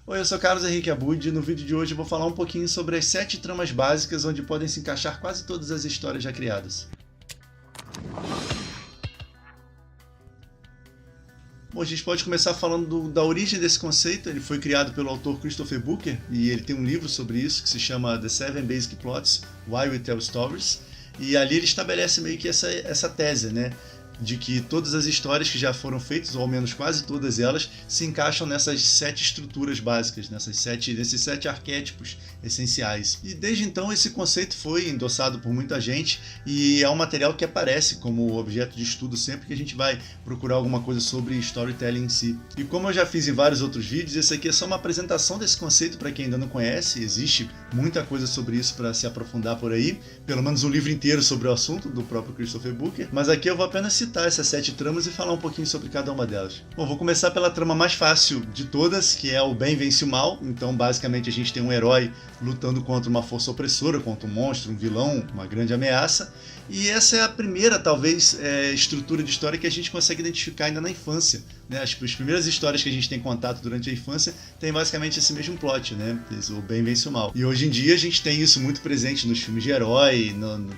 Oi, eu sou Carlos Henrique Abud e no vídeo de hoje eu vou falar um pouquinho sobre as 7 tramas básicas onde podem se encaixar quase todas as histórias já criadas. Bom, a gente pode começar falando da origem desse conceito. Ele foi criado pelo autor Christopher Booker e ele tem um livro sobre isso que se chama The Seven Basic Plots, Why We Tell Stories, e ali ele estabelece meio que essa tese, né? De que todas as histórias que já foram feitas, ou ao menos quase todas elas, se encaixam nessas 7 estruturas básicas, nesses 7 arquétipos essenciais. E desde então esse conceito foi endossado por muita gente e é um material que aparece como objeto de estudo sempre que a gente vai procurar alguma coisa sobre storytelling em si. E como eu já fiz em vários outros vídeos, esse aqui é só uma apresentação desse conceito para quem ainda não conhece. Existe muita coisa sobre isso para se aprofundar por aí, pelo menos um livro inteiro sobre o assunto do próprio Christopher Booker, mas aqui eu vou apenas citar essas 7 tramas e falar um pouquinho sobre cada uma delas. Bom, vou começar pela trama mais fácil de todas, que é o bem vence o mal. Então, basicamente, a gente tem um herói lutando contra uma força opressora, contra um monstro, um vilão, uma grande ameaça. E essa é a primeira, talvez, estrutura de história que a gente consegue identificar ainda na infância, né? As primeiras histórias que a gente tem contato durante a infância tem basicamente esse mesmo plot, né? O bem vence o mal. E hoje em dia a gente tem isso muito presente nos filmes de herói,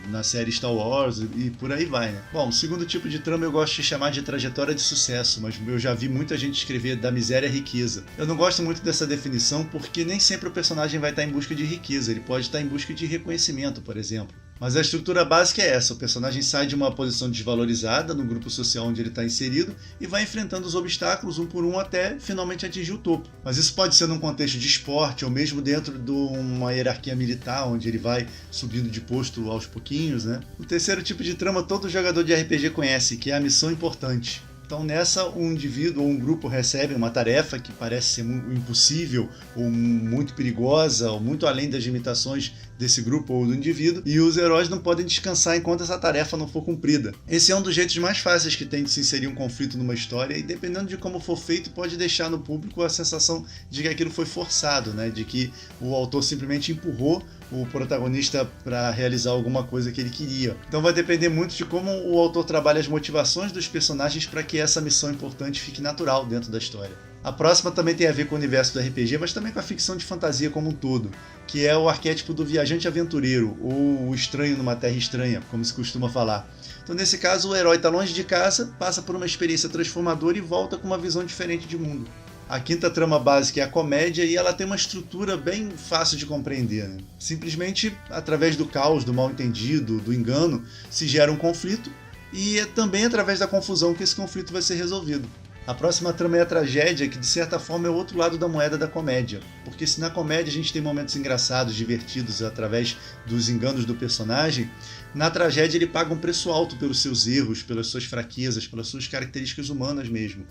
na série Star Wars e por aí vai, né? Bom, o segundo tipo de trama eu gosto de chamar de trajetória de sucesso, mas eu já vi muita gente escrever da miséria à riqueza. Eu não gosto muito dessa definição porque nem sempre o personagem vai estar em busca de riqueza, ele pode estar em busca de reconhecimento, por exemplo. Mas a estrutura básica é essa: o personagem sai de uma posição desvalorizada no grupo social onde ele está inserido e vai enfrentando os obstáculos um por um até finalmente atingir o topo. Mas isso pode ser num contexto de esporte ou mesmo dentro de uma hierarquia militar, onde ele vai subindo de posto aos pouquinhos, né? O terceiro tipo de trama todo jogador de RPG conhece, que é a missão importante. Então nessa, um indivíduo ou um grupo recebe uma tarefa que parece ser impossível ou muito perigosa ou muito além das limitações desse grupo ou do indivíduo, e os heróis não podem descansar enquanto essa tarefa não for cumprida. Esse é um dos jeitos mais fáceis que tem de se inserir um conflito numa história, e dependendo de como for feito, pode deixar no público a sensação de que aquilo foi forçado, né? De que o autor simplesmente empurrou o protagonista para realizar alguma coisa que ele queria. Então vai depender muito de como o autor trabalha as motivações dos personagens para que essa missão importante fique natural dentro da história. A próxima também tem a ver com o universo do RPG, mas também com a ficção de fantasia como um todo, que é o arquétipo do viajante aventureiro, ou o estranho numa terra estranha, como se costuma falar. Então nesse caso o herói está longe de casa, passa por uma experiência transformadora e volta com uma visão diferente de mundo. A quinta trama básica é a comédia e ela tem uma estrutura bem fácil de compreender, né? Simplesmente, através do caos, do mal-entendido, do engano, se gera um conflito e é também através da confusão que esse conflito vai ser resolvido. A próxima trama é a tragédia, que de certa forma é o outro lado da moeda da comédia. Porque se na comédia a gente tem momentos engraçados, divertidos através dos enganos do personagem, na tragédia ele paga um preço alto pelos seus erros, pelas suas fraquezas, pelas suas características humanas mesmo.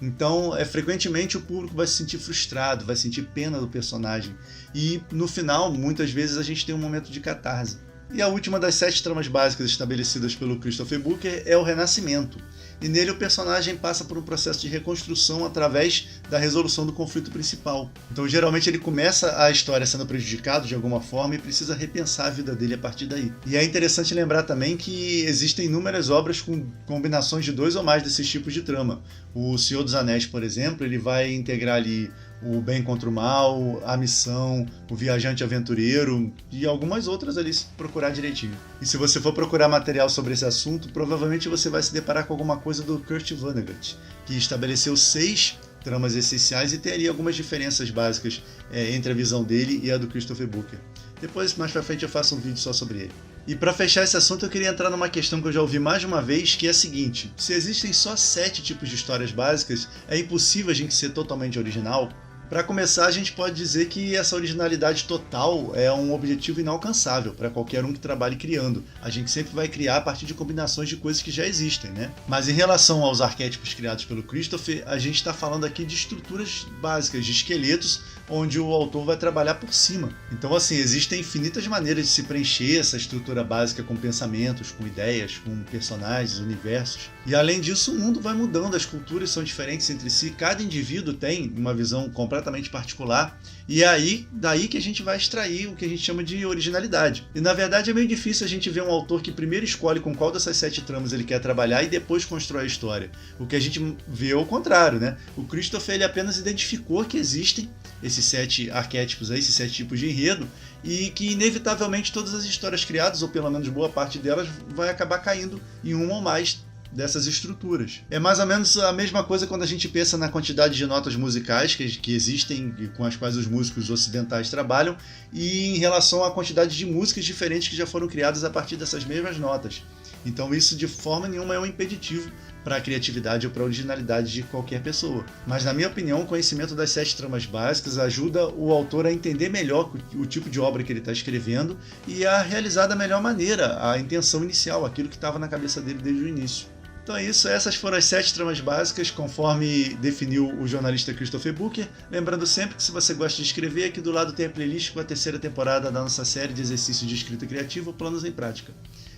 Então, frequentemente o público vai se sentir frustrado, vai sentir pena do personagem. E no final, muitas vezes a gente tem um momento de catarse. E a última das 7 tramas básicas estabelecidas pelo Christopher Booker é o renascimento. E nele o personagem passa por um processo de reconstrução através da resolução do conflito principal. Então geralmente ele começa a história sendo prejudicado de alguma forma e precisa repensar a vida dele a partir daí. E é interessante lembrar também que existem inúmeras obras com combinações de 2 ou mais desses tipos de trama. O Senhor dos Anéis, por exemplo, ele vai integrar ali o bem contra o mal, a missão, o viajante aventureiro e algumas outras ali se procurar direitinho. E se você for procurar material sobre esse assunto, provavelmente você vai se deparar com alguma coisa do Kurt Vonnegut, que estabeleceu 6 tramas essenciais e tem ali algumas diferenças básicas entre a visão dele e a do Christopher Booker. Depois, mais pra frente, eu faço um vídeo só sobre ele. E para fechar esse assunto, eu queria entrar numa questão que eu já ouvi mais de uma vez, que é a seguinte: se existem só 7 tipos de histórias básicas, é impossível a gente ser totalmente original? Para começar, a gente pode dizer que essa originalidade total é um objetivo inalcançável para qualquer um que trabalhe criando. A gente sempre vai criar a partir de combinações de coisas que já existem, né? Mas em relação aos arquétipos criados pelo Christopher, a gente está falando aqui de estruturas básicas, de esqueletos, onde o autor vai trabalhar por cima. Então, assim, existem infinitas maneiras de se preencher essa estrutura básica com pensamentos, com ideias, com personagens, universos. E além disso, o mundo vai mudando, as culturas são diferentes entre si, cada indivíduo tem uma visão completamente completamente particular, e é daí que a gente vai extrair o que a gente chama de originalidade. E na verdade é meio difícil a gente ver um autor que primeiro escolhe com qual dessas 7 tramas ele quer trabalhar e depois constrói a história. O que a gente vê é o contrário, né? O Christopher ele apenas identificou que existem esses 7 arquétipos aí, esses 7 tipos de enredo, e que inevitavelmente todas as histórias criadas, ou pelo menos boa parte delas, vai acabar caindo em uma ou mais dessas estruturas. É mais ou menos a mesma coisa quando a gente pensa na quantidade de notas musicais que existem e com as quais os músicos ocidentais trabalham, e em relação à quantidade de músicas diferentes que já foram criadas a partir dessas mesmas notas. Então isso de forma nenhuma é um impeditivo para a criatividade ou para a originalidade de qualquer pessoa. Mas na minha opinião, o conhecimento das 7 tramas básicas ajuda o autor a entender melhor o tipo de obra que ele está escrevendo e a realizar da melhor maneira a intenção inicial, aquilo que estava na cabeça dele desde o início. Então é isso, essas foram as 7 tramas básicas, conforme definiu o jornalista Christopher Booker. Lembrando sempre que se você gosta de escrever, aqui do lado tem a playlist com a 3ª temporada da nossa série de exercícios de escrita criativa, Planos em Prática.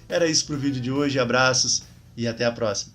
Era isso para o vídeo de hoje, abraços e até a próxima.